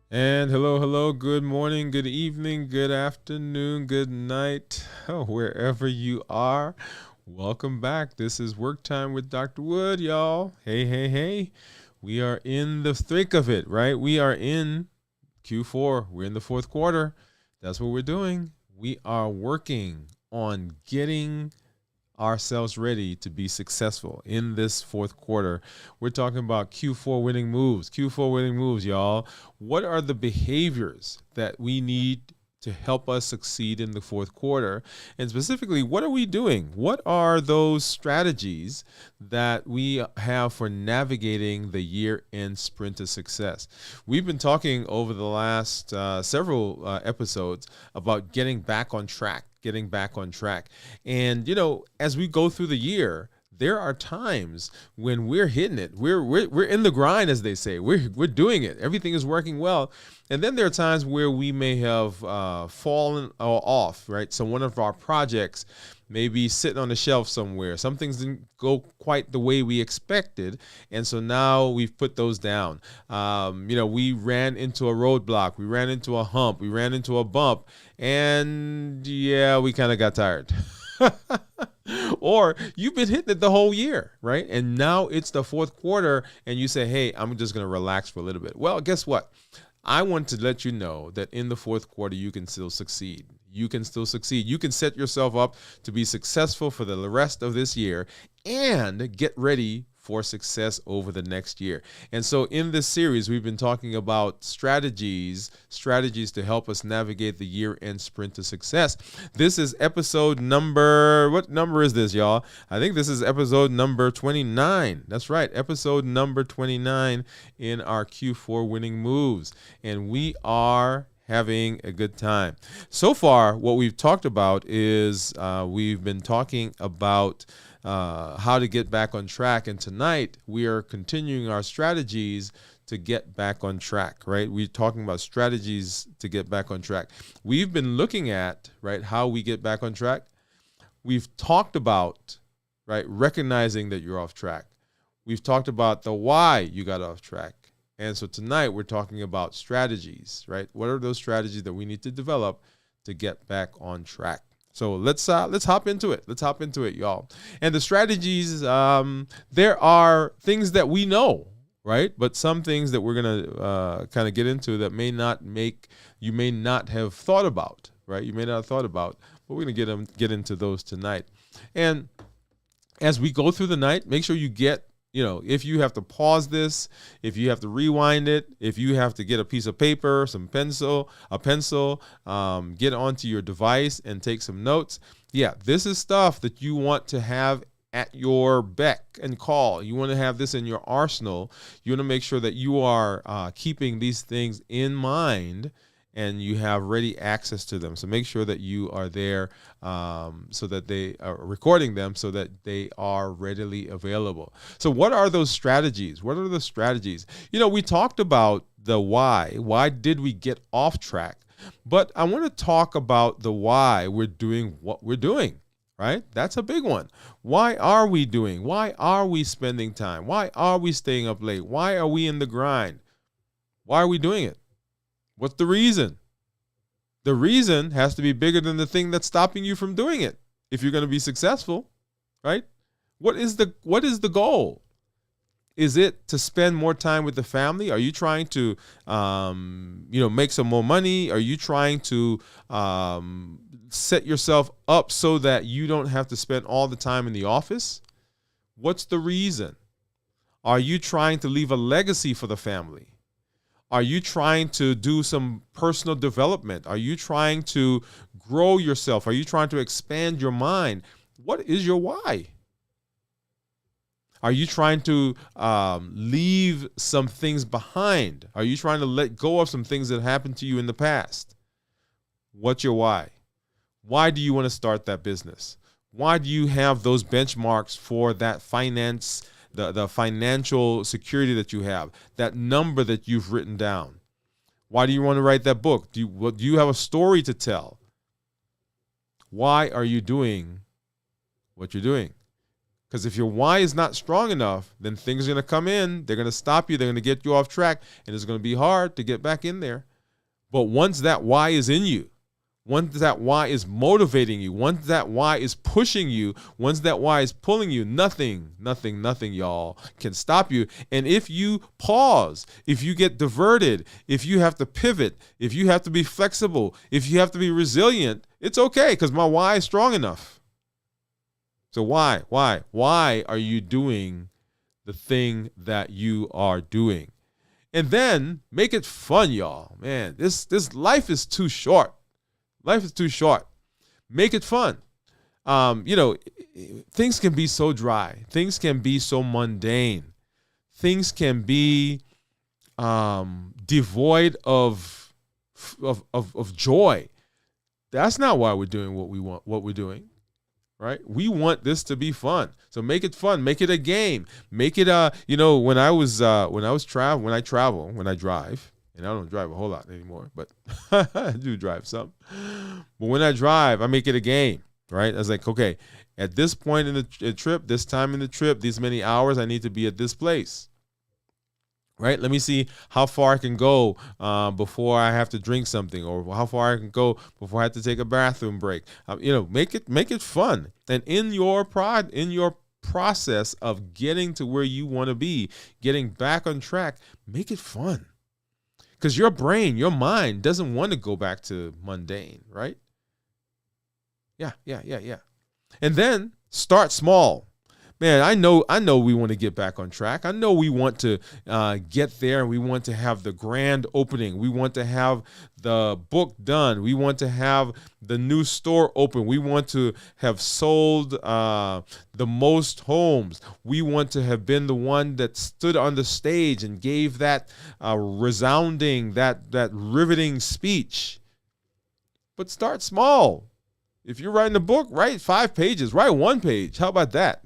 And hello, hello, good morning, good evening, good afternoon, good night, wherever you are. Welcome back. This is Work Time with Dr. Wood, y'all. Hey, hey, hey. We are in the thick of it, right? We are in Q4. We're in the fourth quarter. That's what we're doing. We are working on getting ourselves ready to be successful in this fourth quarter. We're talking about Q4 winning moves. Q4 winning moves, y'all. What are the behaviors that we need to help us succeed in the fourth quarter? And specifically, what are we doing? What are those strategies that we have for navigating the year-end sprint to success? We've been talking over the last several episodes about getting back on track, getting back on track. And, as we go through the year, there are times when we're hitting it. We're in the grind, as they say. We're doing it. Everything is working well. And then there are times where we may have fallen off, right? So one of our projects may be sitting on the shelf somewhere. Some things didn't go quite the way we expected. And so now we've put those down. We ran into a roadblock. We ran into a hump. We ran into a bump. And yeah, we kind of got tired. Or you've been hitting it the whole year, right? And now it's the fourth quarter and you say, hey, I'm just going to relax for a little bit. Well, guess what? I want to let you know that in the fourth quarter, you can still succeed. You can still succeed. You can set yourself up to be successful for the rest of this year and get ready for success over the next year. And so in this series, we've been talking about strategies to help us navigate the year-end sprint to success. This is episode number, what number is this, y'all? I think this is episode number 29. That's right, episode number 29 in our Q4 winning moves. And we are having a good time. So far, what we've talked about is we've been talking about how to get back on track. And tonight, we are continuing our strategies to get back on track, right? We're talking about strategies to get back on track. We've been looking at, right, how we get back on track. We've talked about, right, recognizing that you're off track. We've talked about the why you got off track. And so tonight we're talking about strategies, right? What are those strategies that we need to develop to get back on track? So let's hop into it. Let's hop into it, y'all. And the strategies, there are things that we know, right? But some things that we're gonna kind of get into that you may not have thought about, right? You may not have thought about, but we're gonna get into those tonight. And as we go through the night, make sure you get, if you have to pause this, if you have to rewind it, if you have to get a piece of paper, a pencil, get onto your device and take some notes. Yeah, this is stuff that you want to have at your beck and call. You want to have this in your arsenal. You want to make sure that you are keeping these things in mind and you have ready access to them. So make sure that you are there so that they are recording them so that they are readily available. So what are those strategies? What are the strategies? We talked about the why. Why did we get off track? But I want to talk about the why we're doing what we're doing, right? That's a big one. Why are we doing? Why are we spending time? Why are we staying up late? Why are we in the grind? Why are we doing it? What's the reason? The reason has to be bigger than the thing that's stopping you from doing it if you're going to be successful, right? What is the goal? Is it to spend more time with the family? Are you trying to make some more money? Are you trying to set yourself up so that you don't have to spend all the time in the office? What's the reason? Are you trying to leave a legacy for the family? Are you trying to do some personal development? Are you trying to grow yourself? Are you trying to expand your mind? What is your why? Are you trying to leave some things behind? Are you trying to let go of some things that happened to you in the past? What's your why? Why do you want to start that business? Why do you have those benchmarks for that finance? The financial security that you have, that number that you've written down. Why do you want to write that book? Do you have a story to tell? Why are you doing what you're doing? Because if your why is not strong enough, then things are going to come in. They're going to stop you. They're going to get you off track. And it's going to be hard to get back in there. But once that why is in you, once that why is motivating you, once that why is pushing you, once that why is pulling you, nothing, y'all, can stop you. And if you pause, if you get diverted, if you have to pivot, if you have to be flexible, if you have to be resilient, it's okay because my why is strong enough. So why are you doing the thing that you are doing? And then make it fun, y'all. Man, this life is too short. Life is too short. Make it fun. Things can be so dry. Things can be so mundane. Things can be devoid of joy. That's not why we're doing what we're doing, right? We want this to be fun. So make it fun. Make it a game. Make it when I drive. And I don't drive a whole lot anymore, but I do drive some. But when I drive, I make it a game, right? I was like, okay, at this point in the trip, this time in the trip, these many hours, I need to be at this place, right? Let me see how far I can go before I have to drink something, or how far I can go before I have to take a bathroom break. Make it fun. And in your process of getting to where you want to be, getting back on track, make it fun. Because your brain, your mind doesn't want to go back to mundane, right? Yeah. And then start small. Man, I know we want to get back on track. I know we want to get there, and we want to have the grand opening. We want to have the book done. We want to have the new store open. We want to have sold the most homes. We want to have been the one that stood on the stage and gave that resounding, that riveting speech. But start small. If you're writing a book, write 5 pages. Write 1 page. How about that?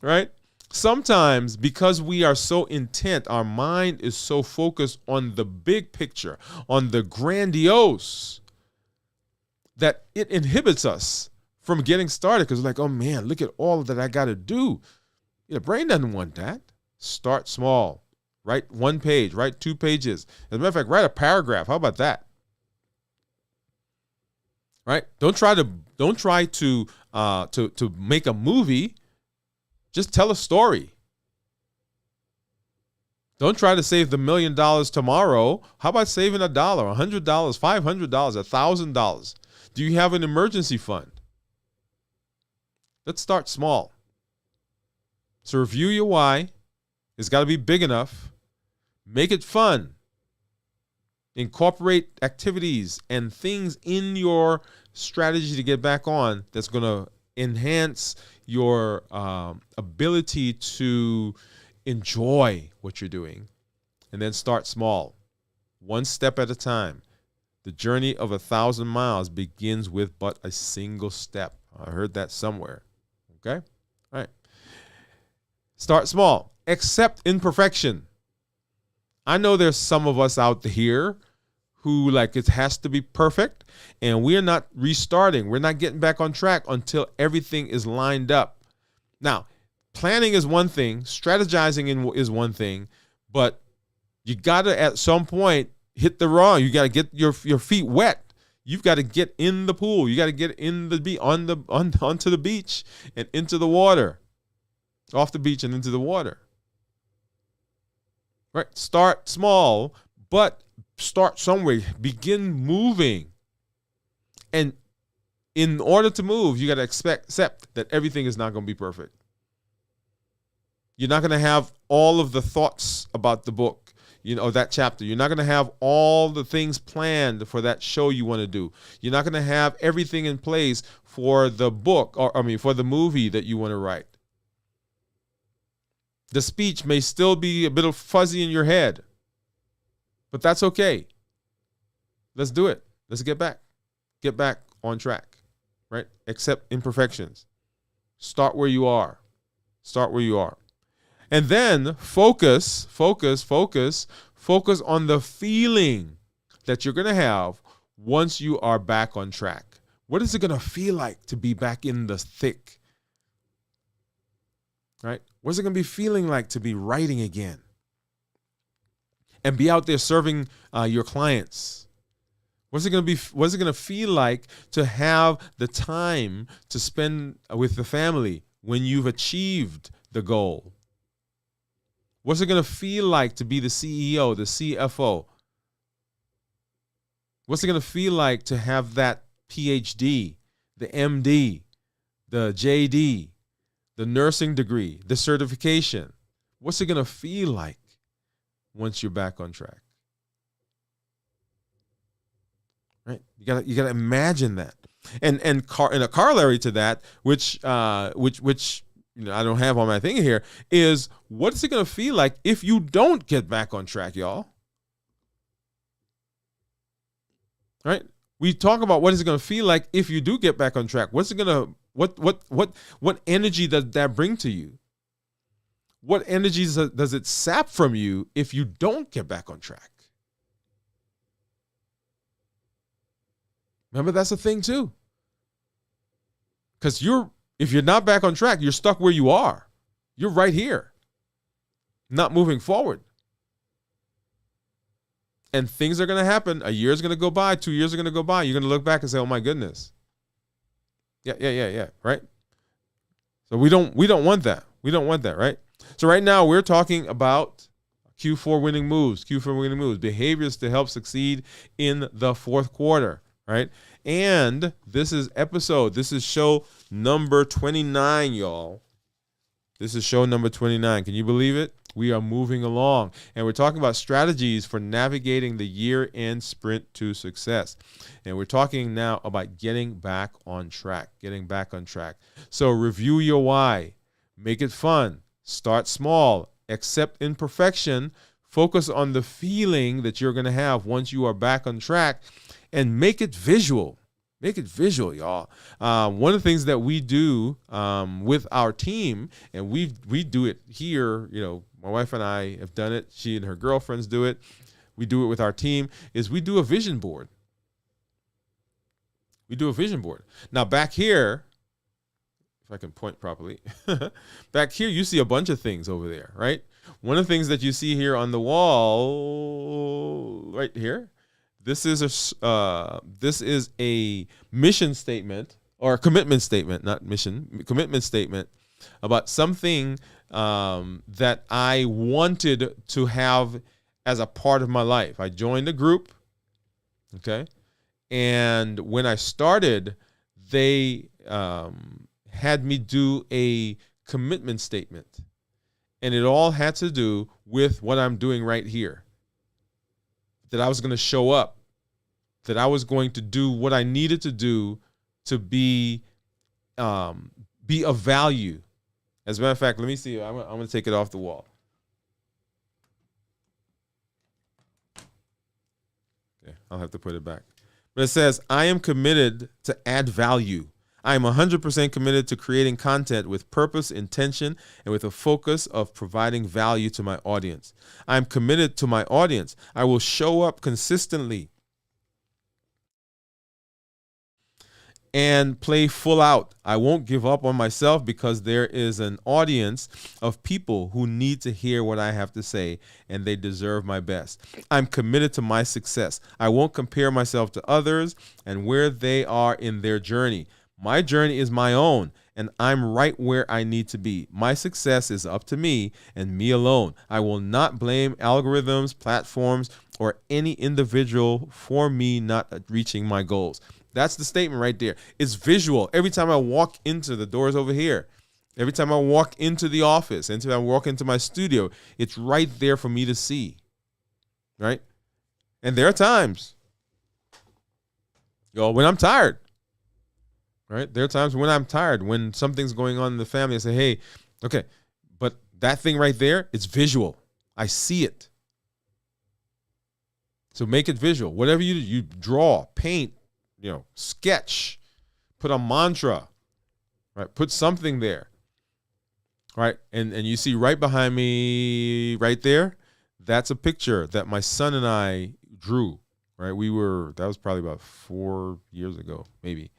Right? Sometimes, because we are so intent, our mind is so focused on the big picture, on the grandiose, that it inhibits us from getting started. Because we're like, oh man, look at all that I got to do. Your brain doesn't want that. Start small. Write 1 page. Write 2 pages. As a matter of fact, write a paragraph. How about that? Right? Don't try to make a movie. Just tell a story. Don't try to save the $1 million tomorrow. How about saving $1, $100, $500, $1,000? Do you have an emergency fund? Let's start small. So review your why. It's got to be big enough. Make it fun. Incorporate activities and things in your strategy to get back on that's going to enhance your ability to enjoy what you're doing. And then start small, 1 step at a time. The journey of 1,000 miles begins with but a single step. I heard that somewhere. Okay? All right. Start small. Accept imperfection. I know there's some of us out here who it has to be perfect, and we're not restarting. We're not getting back on track until everything is lined up. Now, planning is one thing, strategizing is one thing, but you got to at some point hit the run. You got to get your feet wet. You've got to get in the pool. You got to get in the onto the beach and into the water, off the beach and into the water. Right? Start small, but start somewhere. Begin moving. And in order to move, you got to accept that everything is not going to be perfect. You're not going to have all of the thoughts about the book, that chapter. You're not going to have all the things planned for that show you want to do. You're not going to have everything in place for the book, for the movie that you want to write. The speech may still be a bit fuzzy in your head, but that's okay. Let's do it. Let's get back on track, right? Accept imperfections. Start where you are. And then focus on the feeling that you're going to have once you are back on track. What is it going to feel like to be back in the thick? Right? What's it going to be feeling like to be writing again? And be out there serving your clients? What's it going to feel like to have the time to spend with the family when you've achieved the goal? What's it going to feel like to be the CEO, the CFO? What's it going to feel like to have that PhD, the MD, the JD, the nursing degree, the certification? What's it going to feel like once you're back on track? Right? You gotta imagine that. And a corollary to that, which I don't have on my thing here, is what's it going to feel like if you don't get back on track, y'all? Right? We talk about what is it going to feel like if you do get back on track. What's it going to what energy does that bring to you? What energy does it sap from you if you don't get back on track? Remember, that's a thing too. Because if you're not back on track, you're stuck where you are. You're right here, not moving forward. And things are going to happen. A year is going to go by. 2 years are going to go by. You're going to look back and say, oh, my goodness. Yeah. Right? So we don't want that. We don't want that, right? So right now we're talking about Q4 winning moves, behaviors to help succeed in the fourth quarter, right? And this is show number 29, y'all. This is show number 29. Can you believe it? We are moving along, and we're talking about strategies for navigating the year-end sprint to success. And we're talking now about getting back on track. So review your why. Make it fun. Start small. Accept imperfection. Focus on the feeling that you're going to have once you are back on track, and make it visual. Make it visual, y'all. One of the things that we do with our team, and we do it here, my wife and I have done it. She and her girlfriends do it. We do it with our team, is we do a vision board. Now, back here, if I can point properly, back here, you see a bunch of things over there, right? One of the things that you see here on the wall, right here, this is a mission statement, or a commitment statement, not mission, commitment statement about something that I wanted to have as a part of my life. I joined a group, okay? And when I started, they had me do a commitment statement. And it all had to do with what I'm doing right here. That I was going to show up. That I was going to do what I needed to do to be of value. As a matter of fact, let me see. I'm going to take it off the wall. Okay, I'll have to put it back. But it says, I am committed to add value. I am 100% committed to creating content with purpose, intention, and with a focus of providing value to my audience. I am committed to my audience. I will show up consistently and play full out. I won't give up on myself because there is an audience of people who need to hear what I have to say, and they deserve my best. I'm committed to my success. I won't compare myself to others and where they are in their journey. My journey is my own, and I'm right where I need to be. My success is up to me and me alone. I will not blame algorithms, platforms, or any individual for me not reaching my goals. That's the statement right there. It's visual. Every time I walk into the doors over here, every time I walk into the office, every time I walk into my studio, it's right there for me to see, right? And there are times, when I'm tired, right? There are times when I'm tired, when something's going on in the family. I say, hey, okay, but that thing right there, it's visual. I see it. So make it visual. Whatever you draw, paint, sketch, put a mantra, right? Put something there, right? And you see right behind me, right there, that's a picture that my son and I drew, right? That was probably about 4 years ago, maybe.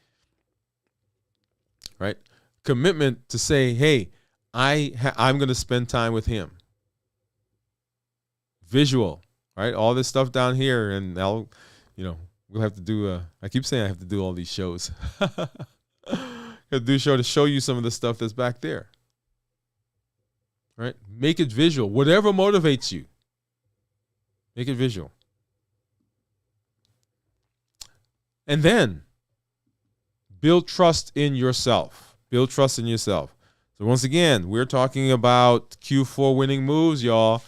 right? Commitment to say, hey, I'm going to spend time with him. Visual, right? All this stuff down here, and we'll have to do. I keep saying I have to do all these shows. I do a show to show you some of the stuff that's back there, right? Make it visual. Whatever motivates you, make it visual. And then build trust in yourself. Build trust in yourself. So once again, we're talking about Q4 winning moves, y'all.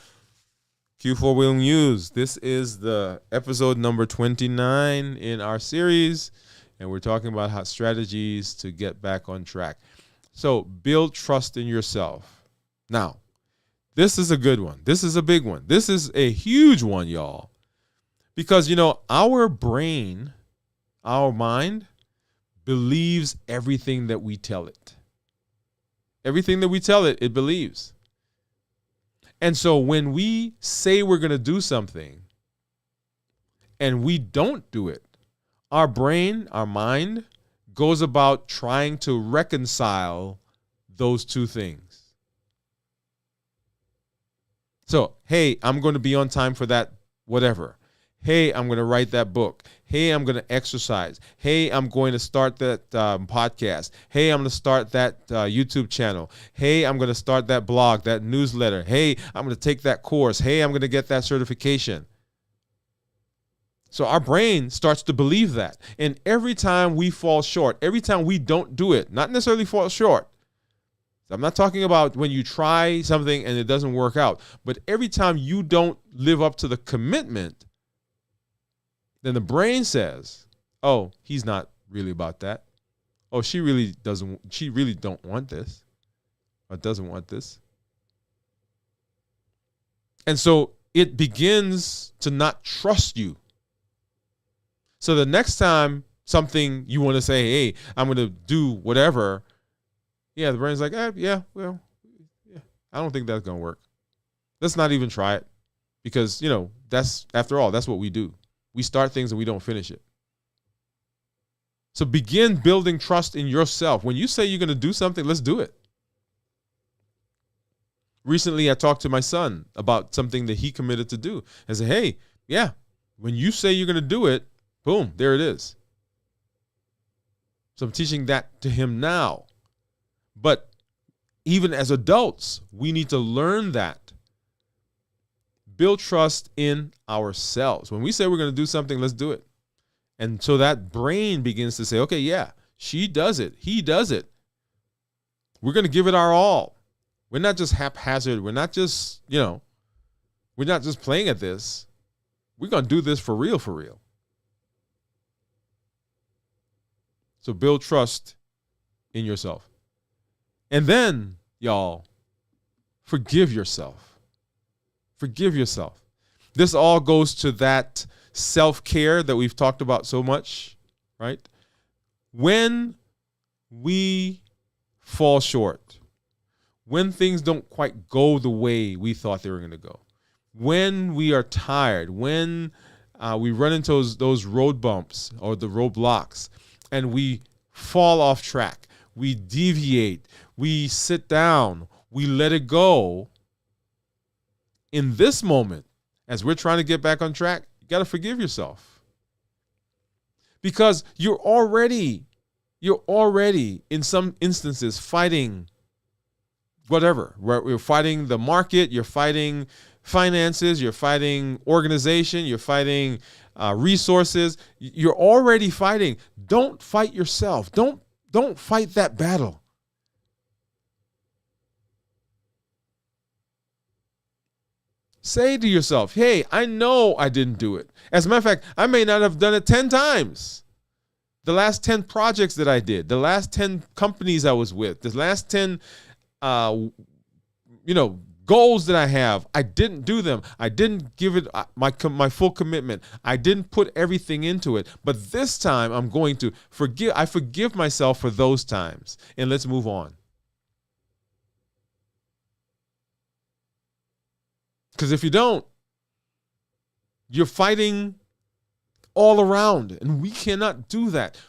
Q4 winning moves. This is the episode number 29 in our series, and we're talking about how strategies to get back on track. So build trust in yourself. Now, this is a good one. This is a big one. This is a huge one, y'all. Because, our brain, our mind, believes everything that we tell it. Everything that we tell it, it believes. And so when we say we're going to do something and we don't do it, our brain, our mind, goes about trying to reconcile those two things. So, hey, I'm going to be on time for that whatever. Hey, I'm going to write that book. Hey, I'm going to exercise. Hey, I'm going to start that podcast. Hey, I'm going to start that YouTube channel. Hey, I'm going to start that blog, that newsletter. Hey, I'm going to take that course. Hey, I'm going to get that certification. So our brain starts to believe that. And every time we fall short, every time we don't do it, not necessarily fall short. I'm not talking about when you try something and it doesn't work out, but every time you don't live up to the commitment, then the brain says, oh, he's not really about that. Oh, she really don't want this or doesn't want this. And so it begins to not trust you. So the next time something you want to say, hey, I'm going to do whatever. Yeah, the brain's like, I don't think that's going to work. Let's not even try it because, after all, that's what we do. We start things and we don't finish it. So begin building trust in yourself. When you say you're going to do something, let's do it. Recently, I talked to my son about something that he committed to do. I said, hey, yeah, when you say you're going to do it, boom, there it is. So I'm teaching that to him now. But even as adults, we need to learn that. Build trust in ourselves. When we say we're going to do something, let's do it. And so that brain begins to say, okay, yeah, she does it. He does it. We're going to give it our all. We're not just haphazard. We're not just, we're not just playing at this. We're going to do this for real, for real. So build trust in yourself. And then, y'all, forgive yourself. Forgive yourself. This all goes to that self-care that we've talked about so much, right? When we fall short, when things don't quite go the way we thought they were going to go, when we are tired, when we run into those road bumps or the roadblocks and we fall off track, we deviate, we sit down, we let it go. In this moment, as we're trying to get back on track, you got to forgive yourself. Because you're already in some instances fighting whatever. You're fighting the market, you're fighting finances, you're fighting organization, you're fighting resources. You're already fighting. Don't fight yourself. Don't fight that battle. Say to yourself, hey, I know I didn't do it. As a matter of fact, I may not have done it 10 times. The last 10 projects that I did, the last 10 companies I was with, the last 10, goals that I have, I didn't do them. I didn't give it my full commitment. I didn't put everything into it. But this time I'm going to forgive. I forgive myself for those times. And let's move on. Because if you don't, you're fighting all around. And we cannot do that.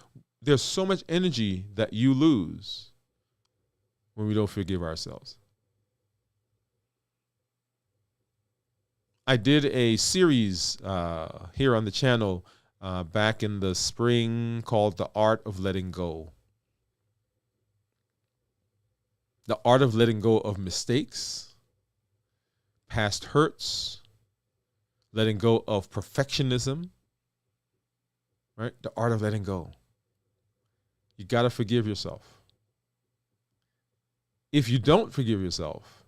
There's so much energy that you lose when we don't forgive ourselves. I did a series here on the channel back in the spring called The Art of Letting Go. The art of letting go of mistakes, past hurts, letting go of perfectionism, right? The art of letting go. You got to forgive yourself. If you don't forgive yourself,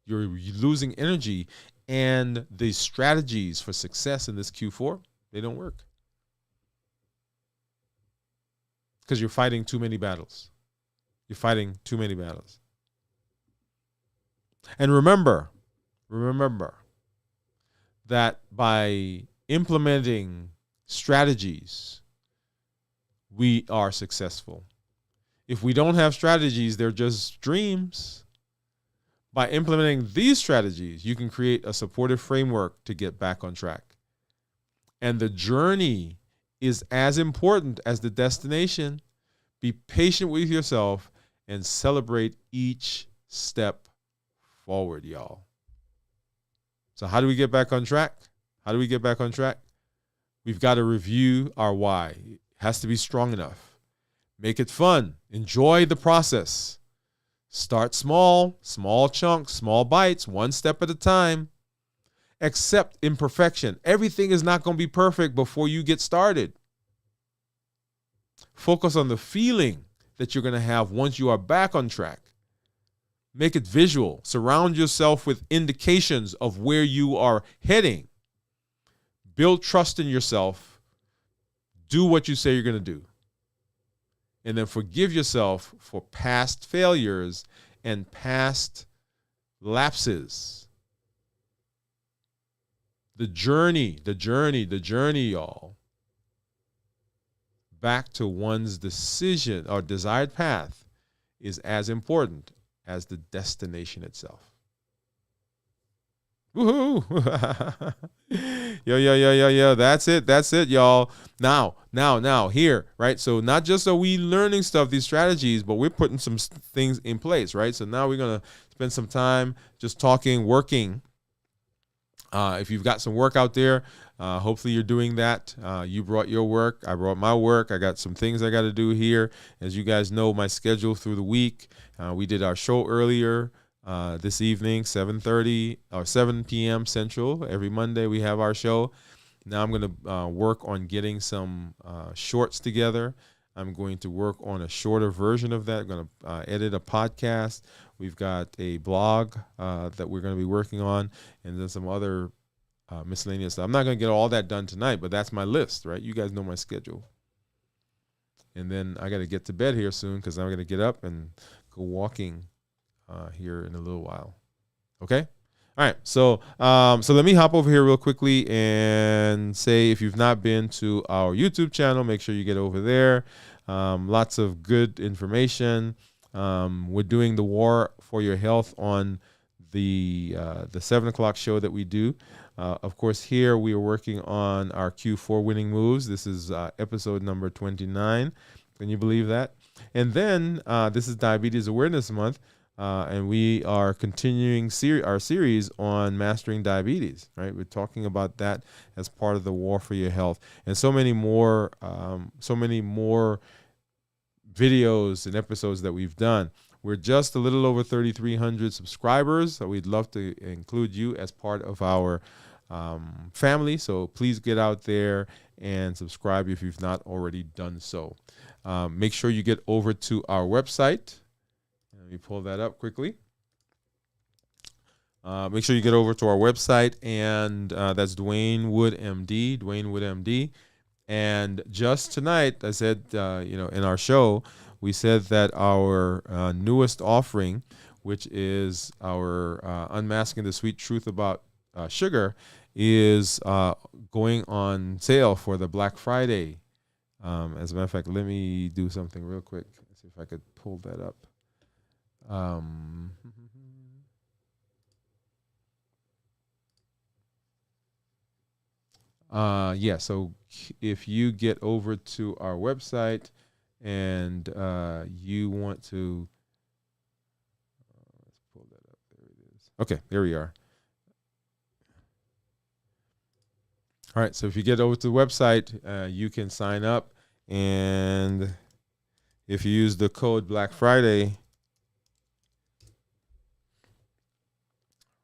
you're losing energy, and the strategies for success in this Q4, they don't work. Because you're fighting too many battles. You're fighting too many battles. And remember that by implementing strategies, we are successful. If we don't have strategies, they're just dreams. By implementing these strategies, you can create a supportive framework to get back on track. And the journey is as important as the destination. Be patient with yourself and celebrate each step forward, y'all. So how do we get back on track? We've got to review our why. It has to be strong enough. Make it fun. Enjoy the process. Start small chunks, small bites, one step at a time. Accept imperfection. Everything is not going to be perfect before you get started. Focus on the feeling that you're going to have once you are back on track. Make it visual. Surround yourself with indications of where you are heading. Build trust in yourself. Do what you say you're going to do. And then forgive yourself for past failures and past lapses. The journey, y'all, back to one's decision or desired path is as important as the destination itself. Woohoo! Yo. That's it, y'all. Now, here, right? So not just are we learning stuff, these strategies, but we're putting some things in place, right? So now we're going to spend some time just talking, working. If you've got some work out there, hopefully you're doing that. You brought your work. I brought my work. I got some things I got to do here. As you guys know, my schedule through the week. We did our show earlier this evening, 7:30 or 7 p.m. Central. Every Monday we have our show. Now I'm going to work on getting some shorts together. I'm going to work on a shorter version of that. I'm going to edit a podcast. We've got a blog that we're going to be working on, and then some other miscellaneous stuff. I'm not going to get all that done tonight, but that's my list, right? You guys know my schedule. And then I got to get to bed here soon because I'm going to get up and go walking here in a little while. Okay? All right. So let me hop over here real quickly and say, if you've not been to our YouTube channel, make sure you get over there. Lots of good information. We're doing the War for Your Health on the 7 o'clock show that we do. Of course, here we are working on our Q4 winning moves. This is episode number 29. Can you believe that? And then this is Diabetes Awareness Month. And we are continuing our series on mastering diabetes, right? We're talking about that as part of the War for Your Health, and so many more videos and episodes that we've done. We're just a little over 3,300 subscribers, so we'd love to include you as part of our family. So please get out there and subscribe if you've not already done so. Make sure you get over to our website. Let me pull that up quickly. Make sure you get over to our website, and that's Dwain Woode MD, Dwain Woode MD. And just tonight, I said, in our show, we said that our newest offering, which is our Unmasking the Sweet Truth About Sugar, is going on sale for the Black Friday. As a matter of fact, let me do something real quick. Let's see if I could pull that up. So if you get over to our website and you want to Okay, there we are. All right, so if you get over to the website, you can sign up, and if you use the code Black Friday,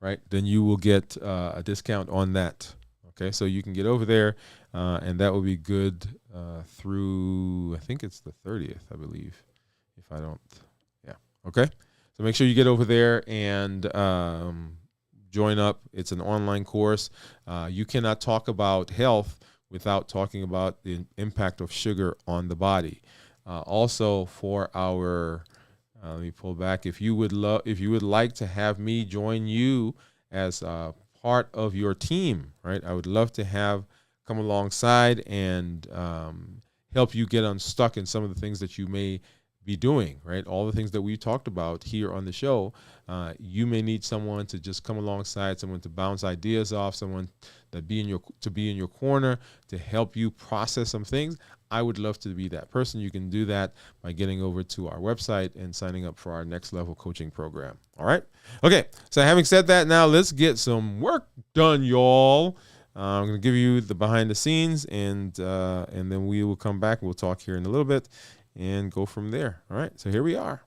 right, then you will get a discount on that. Okay, so you can get over there, and that will be good through, I think it's the 30th, I believe, if I don't, yeah, okay. So make sure you get over there and join up. It's an online course. You cannot talk about health without talking about the impact of sugar on the body. Also, for our let me pull back. If you would like to have me join you as part of your team, right? I would love to come alongside and help you get unstuck in some of the things that you may be doing, right? All the things that we talked about here on the show. You may need someone to just come alongside, someone to bounce ideas off, someone to be in your corner to help you process some things. I would love to be that person. You can do that by getting over to our website and signing up for our next level coaching program. All right. Okay. So having said that, now let's get some work done, y'all. I'm going to give you the behind the scenes, and then we will come back. We'll talk here in a little bit and go from there. All right. So here we are.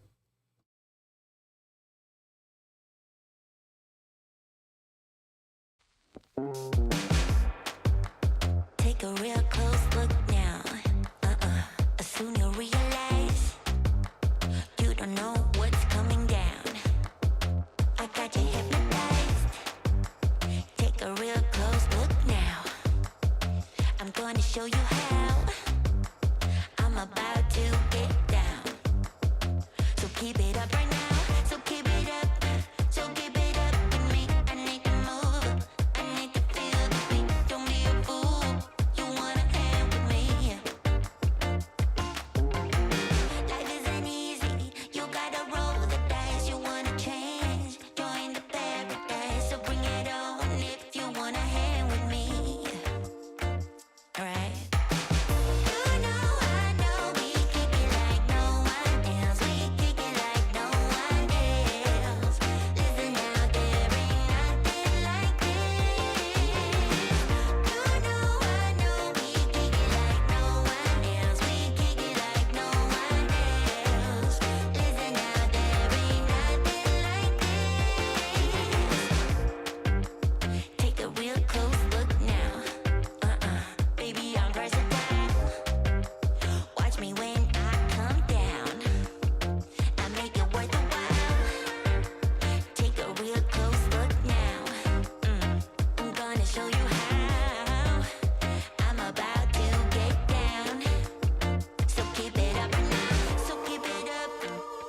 Take a real close look now. Soon you'll realize you don't know what's coming down. I got you hypnotized. Take a real close look now. I'm going to show you how. I'm about to get down. So keep it up right now. So keep it up. So keep it up with me. I need to move. I need to feel the beat. Don't be a fool. You wanna hang with me. Life isn't easy. You gotta roll the dice. You wanna change. Join the paradise. So bring it on if you wanna hang with me. Alright. You know I know we kick it like no one else. We kick it like no one else. Listen out, there ain't nothing like this. You know I know we kick it like no one else. We kick it like no one else. Listen out, there ain't nothing like this. Take a real close look now. Baby, I'm versatile. Watch me when I come down. I make it worth a while. Take a real close look now. I'm gonna show you how. I'm about to get down. So keep it up now. So keep it up.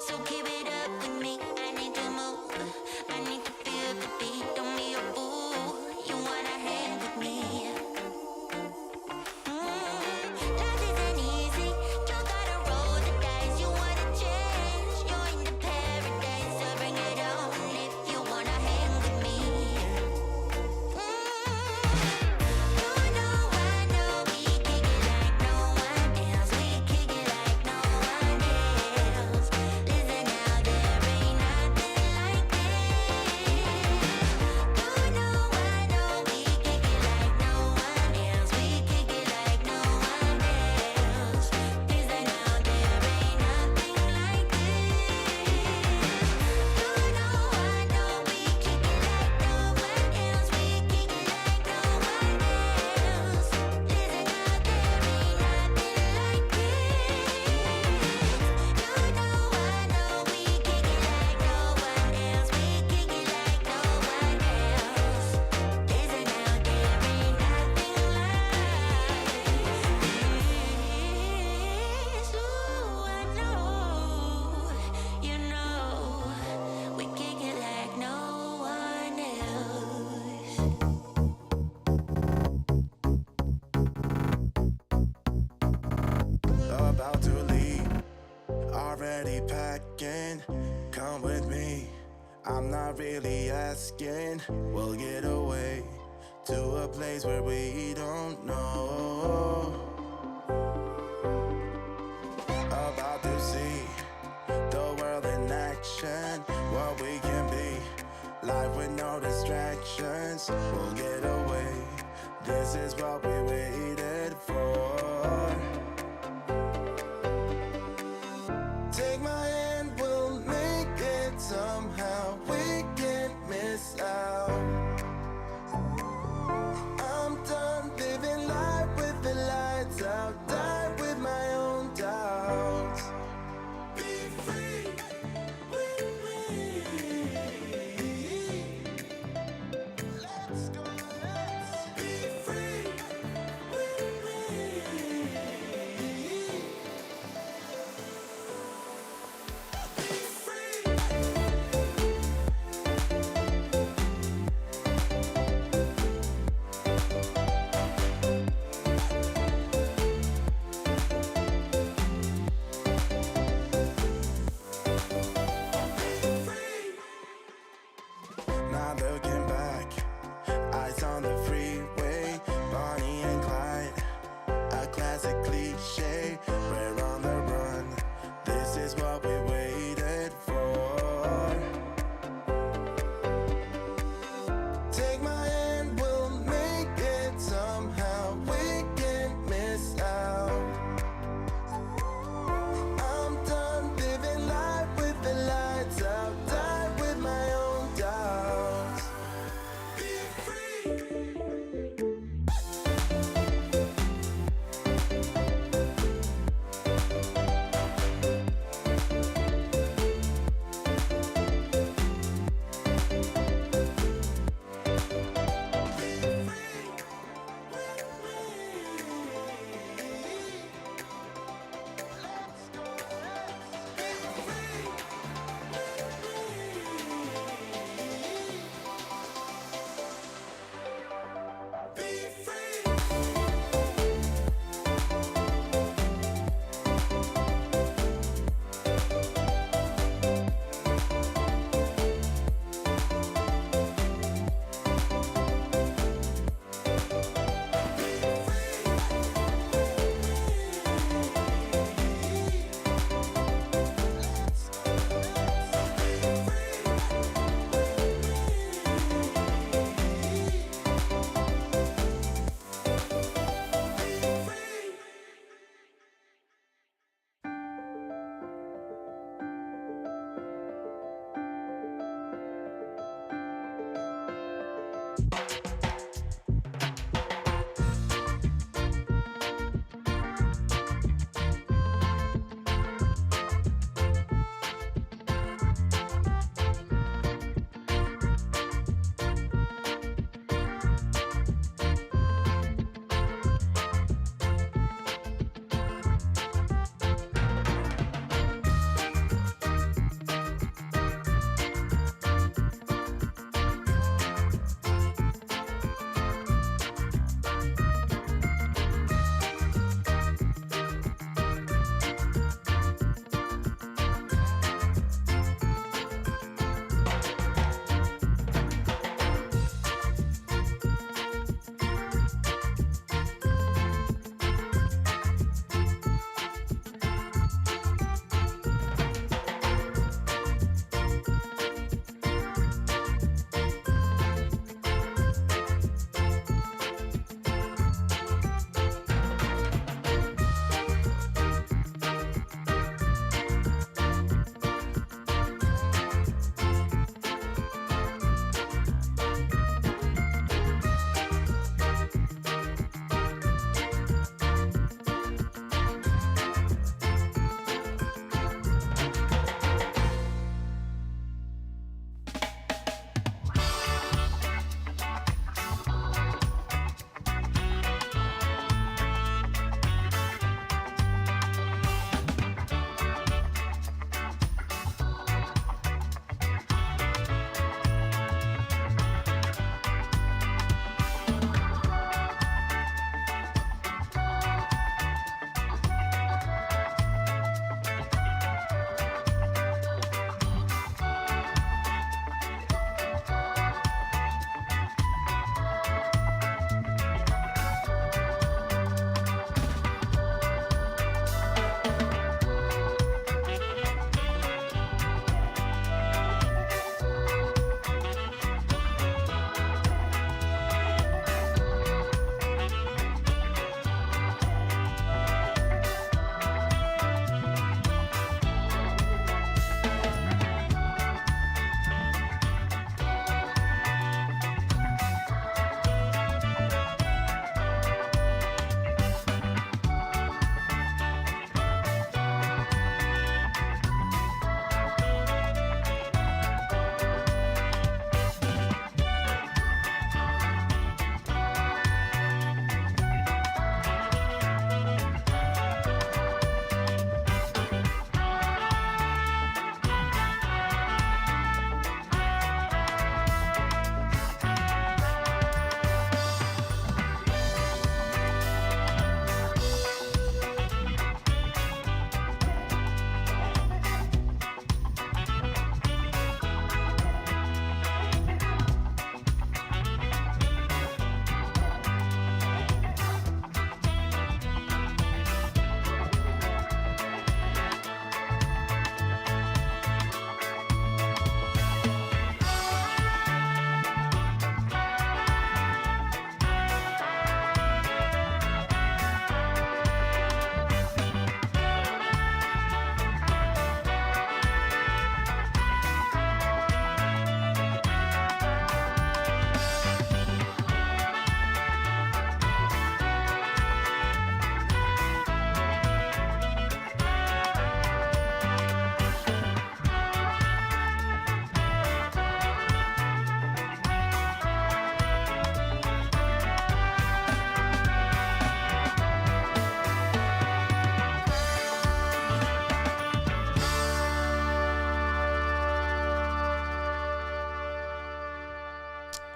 So keep it up with me. I need to move. I need to feel the beat. Don't be a fool. You wanna hang with me. Life isn't easy. You gotta roll the dice. You wanna change. Join the paradise. So bring it on if you wanna hang with me. You know I know we kick it like no one else. We kick it like no one else. Listen now, there ain't nothing like this. You know I know we kick it like no one else. We kick it like no one else. Listen now, there ain't nothing like this. You know I know we kick it like no one else. We kick it like no one else. Listen now, there ain't nothing like this. You know I know we kick it like no one else. We kick it like no one else. Listen now, there ain't nothing like this. Ooh, I know, you know, we kick it like no one else. About to leave, already packing. Come with me, I'm not really asking. We'll get away to a place where we don't know. About to see the world in action, what we can be. Life with doubts. We'll get away. This is what we waited for. Take my hand, we'll make it somehow. We can't miss out. I'm done living life with the lights out. Die with my own doubts. Be free with me. Let's go, let's be free with me. Be free. Not looking back, eyes on the freeway, Bonnie and Clyde, a classic cliche. We're on the run, this is what we waited for. Take my hand, we'll make it somehow. We can't miss out. I'm done living life with the lights out. Die with my own doubts. Be free.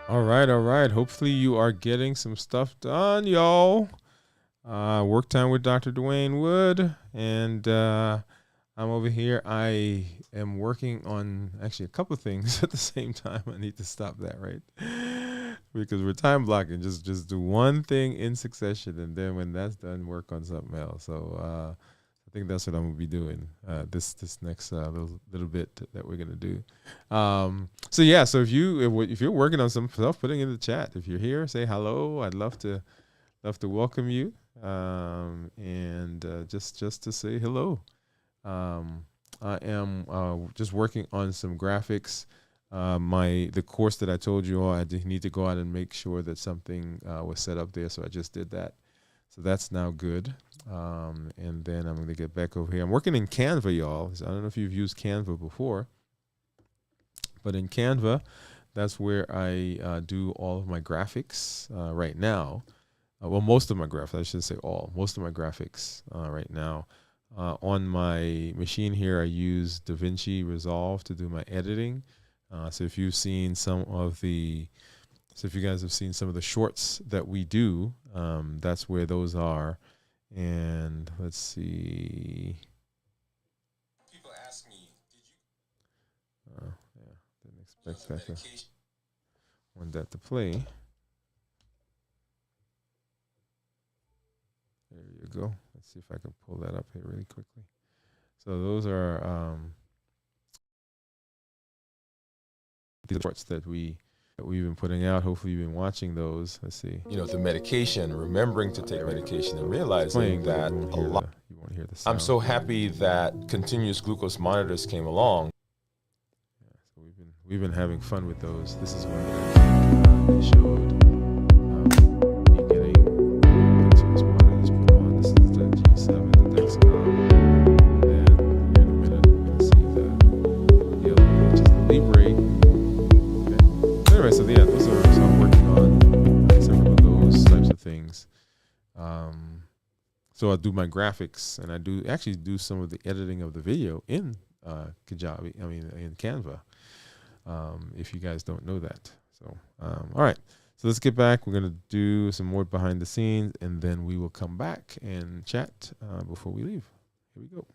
All right, all right. Hopefully you are getting some stuff done, y'all. Work time with Dr. Dwain Woode, and I'm over here. I am working on actually a couple of things at the same time. I need to stop that, right? Because we're time blocking. Just do one thing in succession, and then when that's done, work on something else. So I think that's what I'm gonna be doing this next little bit that we're gonna do. So yeah, so if you're working on some stuff, putting in the chat. If you're here, say hello. I'd love to welcome you, and just to say hello. I am just working on some graphics. The course that I told you all, I did need to go out and make sure that something was set up there, so I just did that. So that's now good. And then I'm going to get back over here. I'm working in Canva, y'all. I don't know if you've used Canva before, but in Canva, that's where I do all of my graphics right now. Well, most of my graphics, I shouldn't say all, most of my graphics right now. On my machine here, I use DaVinci Resolve to do my editing. So if you've seen if you guys have seen some of the shorts that we do, that's where those are. And let's see. People ask me, did you? Yeah, didn't expect that to want that to play. There you go. Let's see if I can pull that up here really quickly. So those are the shorts that we've been putting out. Hopefully you've been watching those. Let's see. The medication, remembering to take medication and realizing that you won't hear the sound. I'm so happy that continuous glucose monitors came along. Yeah, so we've been having fun with those. This is one that they showed me getting continuous monitors put on. This is the G7, the Dexcom. And then in a minute we're gonna see the other one, which is the Libre. Anyway, so yeah, so I'm working on several of those types of things. So I do my graphics, and I actually do some of the editing of the video in in Canva. If you guys don't know that. So all right, so let's get back. We're gonna do some more behind the scenes, and then we will come back and chat before we leave. Here we go.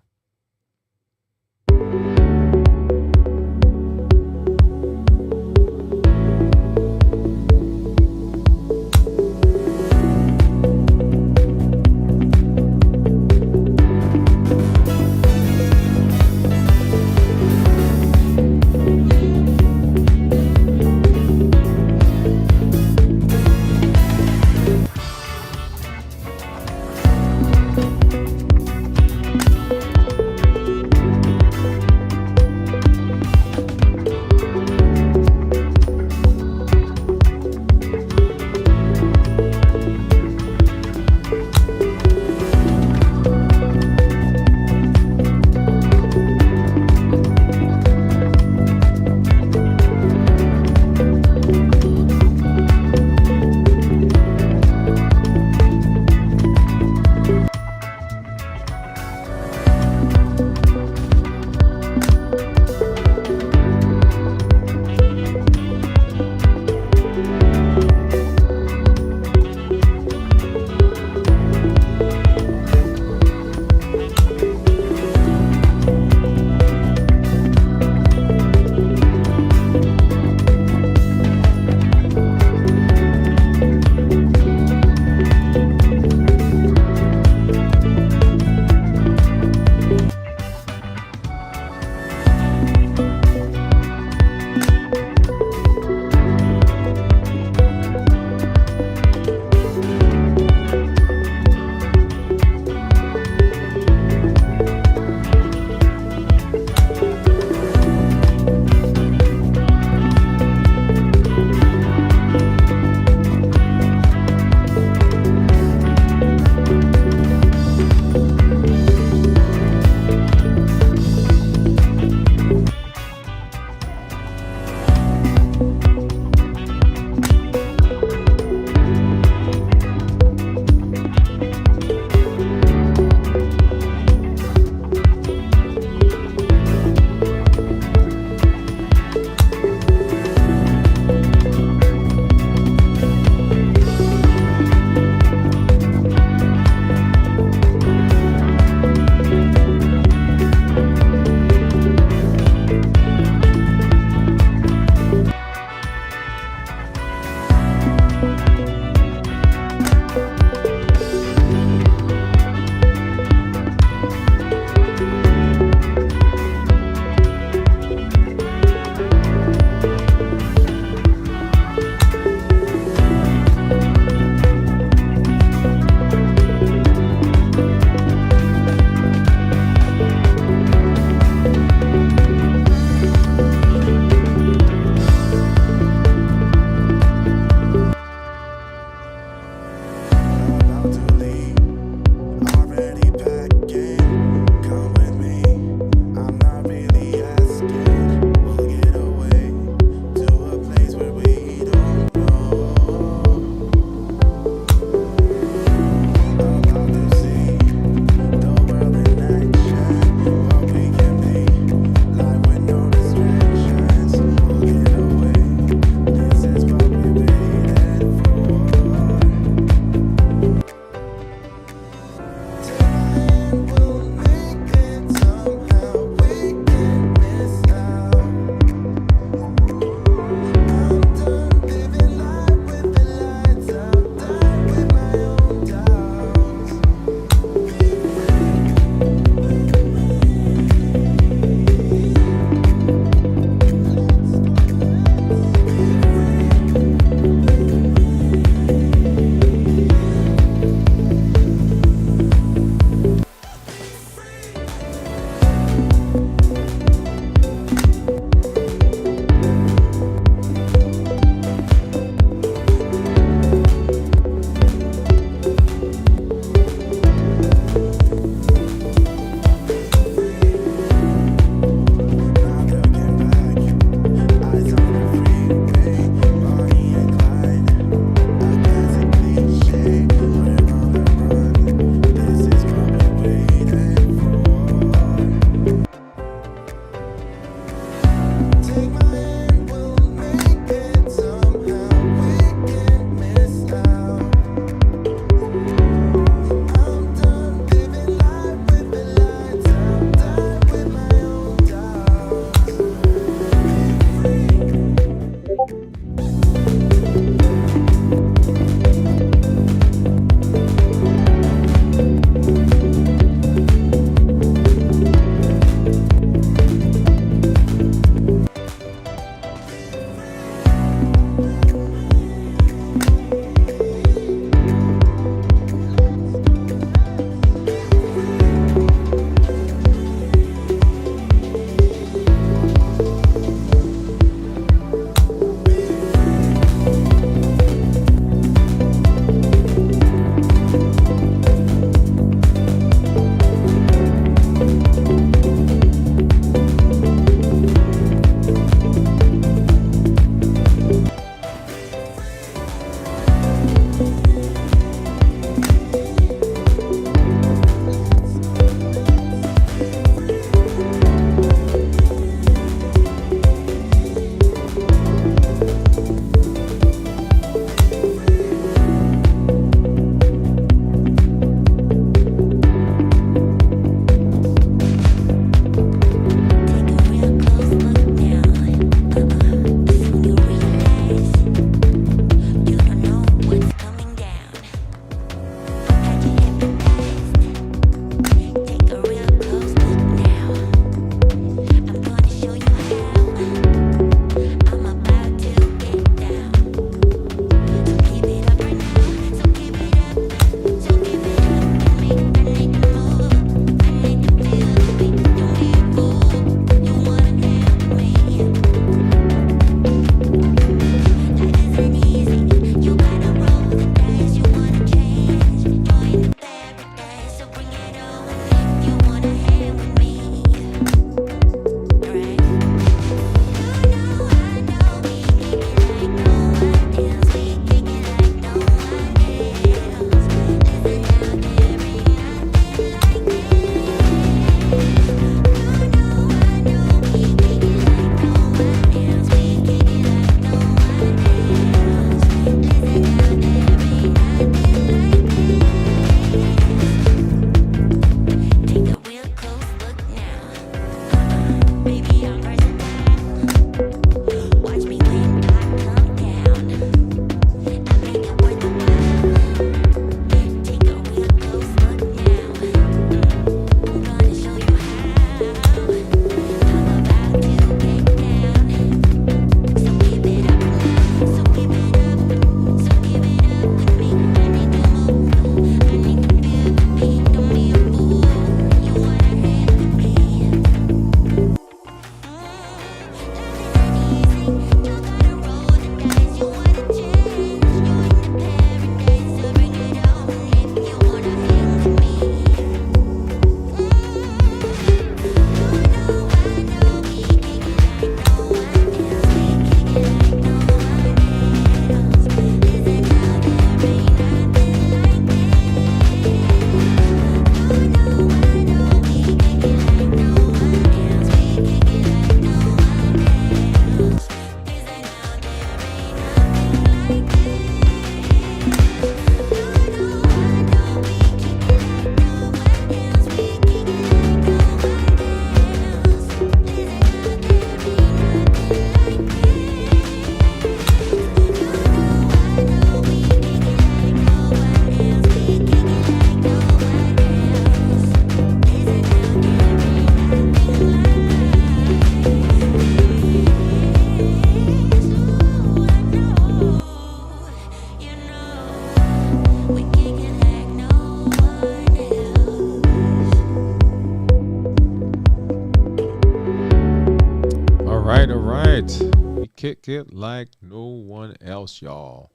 right. We kick it like no one else, y'all.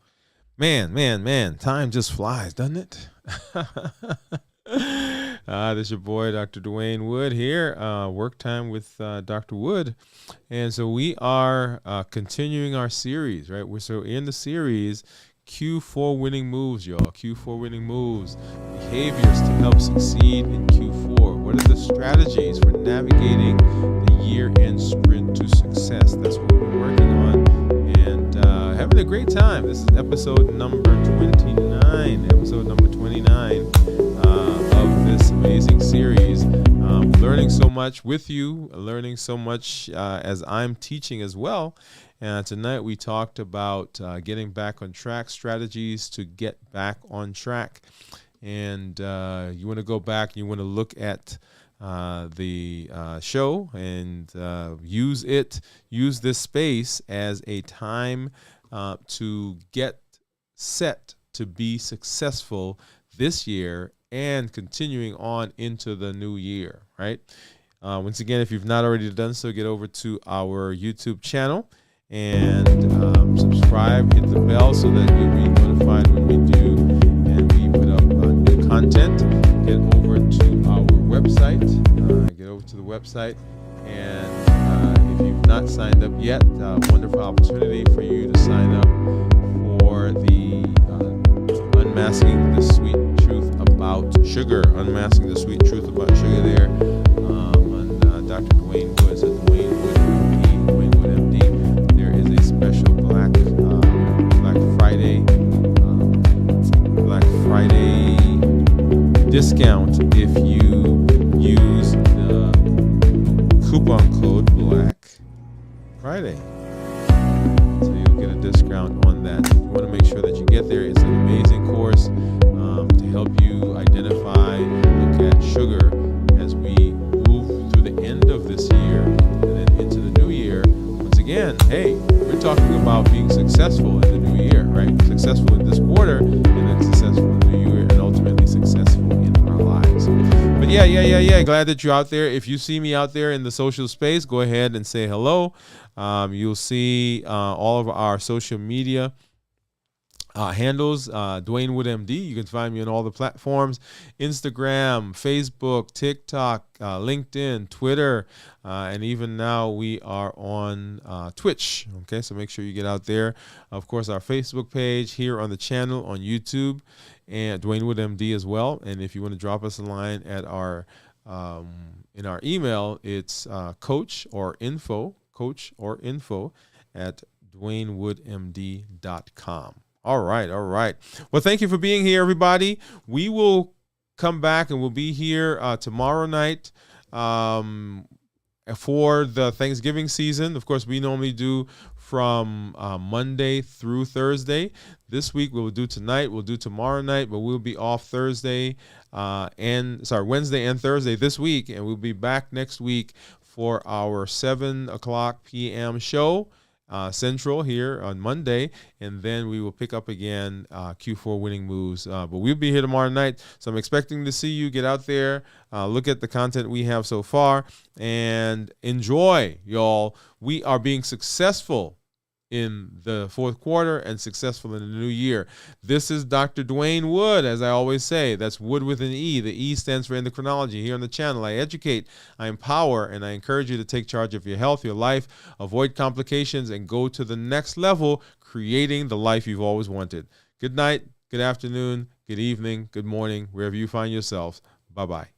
Man. Time just flies, doesn't it? This is your boy, Dr. Dwain Woode here. Work time with Dr. Woode. And so we are continuing our series, right? We're so in the series, Q4 winning moves, y'all. Q4 winning moves, behaviors to help succeed in Q4. What are the strategies for navigating the year-end sprint to success? That's what we're working on, and having a great time. This is episode number 29. Episode number 29 of this amazing series. Learning so much with you, learning so much as I'm teaching as well. And tonight we talked about getting back on track, strategies to get back on track. And you want to go back and you want to look at the show and use this space as a time to get set to be successful this year and continuing on into the new year, right? Once again, if you've not already done so, get over to our YouTube channel and subscribe, hit the bell so that you'll be notified when we do and we put up new content. Get over to our website. And if you've not signed up yet, wonderful opportunity for you to sign up for the Unmasking the Sweet Truth About Sugar. Unmasking the Sweet Truth About Sugar there on Dr. Dwain Woode. So Dwain Woode MD. There is a special Black Friday discount if you use the coupon code Black Friday. So you'll get a discount on that. You want to make sure that you get there. It's an amazing course to help you identify, look at sugar as we move through the end of this year and then into the new year. Once again, hey, we're talking about being successful in the new year, right? Successful in this quarter and then successful in the new year and ultimately successful in our lives. But yeah. Glad that you're out there. If you see me out there in the social space, go ahead and say hello. You'll see all of our social media handles, Dwain Woode MD. You can find me on all the platforms, Instagram, Facebook, TikTok, LinkedIn, Twitter, and even now we are on Twitch. Okay, so make sure you get out there. Of course, our Facebook page here on the channel on YouTube, and Dwain Woode MD as well. And if you want to drop us a line at our in our email, it's coach or info at dwainwoodemd.com. All right. Well, thank you for being here, everybody. We will come back and we'll be here tomorrow night for the Thanksgiving season. Of course, we normally do from Monday through Thursday. This week we'll do tonight, we'll do tomorrow night, but we'll be off Wednesday and Thursday this week, and we'll be back next week for our 7:00 p.m. show Central here on Monday, and then we will pick up again Q4 winning moves. But we'll be here tomorrow night, so I'm expecting to see you. Get out there, look at the content we have so far, and enjoy, y'all. We are being successful in the fourth quarter and successful in the new year. This is Dr. Dwain Woode, as I always say. That's Wood with an E. The E stands for endocrinology. Here on the channel, I educate, I empower, and I encourage you to take charge of your health, your life, avoid complications, and go to the next level, creating the life you've always wanted. Good night, good afternoon, good evening, good morning, wherever you find yourselves. Bye-bye.